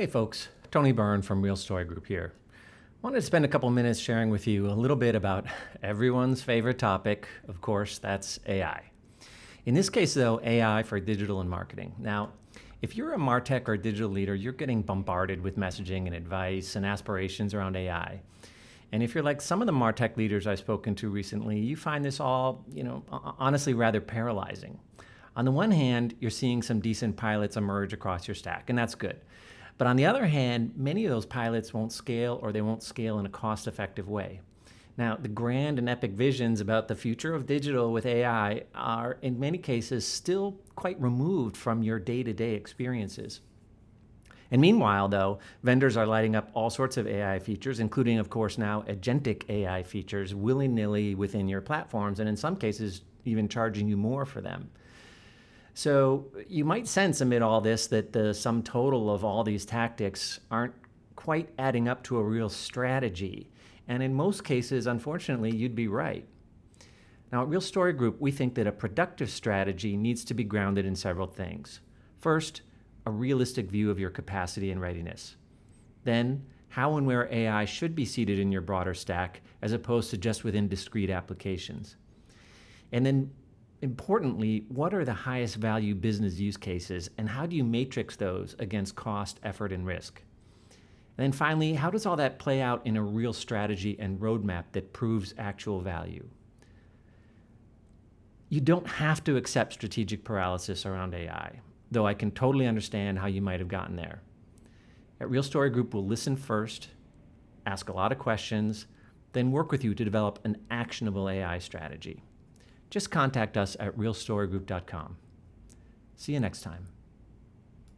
Hey folks, Tony Byrne from Real Story Group here. Wanted to spend a couple minutes sharing with you a little bit about everyone's favorite topic. Of course, that's AI. In this case though, AI for digital and marketing. Now, if you're a MarTech or digital leader, you're getting bombarded with messaging and advice and aspirations around AI. And if you're like some of the MarTech leaders I've spoken to recently, you find this all, honestly rather paralyzing. On the one hand, you're seeing some decent pilots emerge across your stack, and that's good. But on the other hand, many of those pilots won't scale, or they won't scale in a cost-effective way. Now, the grand and epic visions about the future of digital with AI are, in many cases, still quite removed from your day-to-day experiences. And meanwhile, though, vendors are lighting up all sorts of AI features, including, of course, now agentic AI features willy-nilly within your platforms, and in some cases, even charging you more for them. So you might sense amid all this that the sum total of all these tactics aren't quite adding up to a real strategy. And in most cases, unfortunately, you'd be right. Now, at Real Story Group, we think that a productive strategy needs to be grounded in several things. First, a realistic view of your capacity and readiness. Then, how and where AI should be seated in your broader stack as opposed to just within discrete applications. And then, importantly, what are the highest value business use cases and how do you matrix those against cost, effort, and risk? And then finally, how does all that play out in a real strategy and roadmap that proves actual value? You don't have to accept strategic paralysis around AI, though I can totally understand how you might have gotten there. At Real Story Group, we'll listen first, ask a lot of questions, then work with you to develop an actionable AI strategy. Just contact us at realstorygroup.com. See you next time.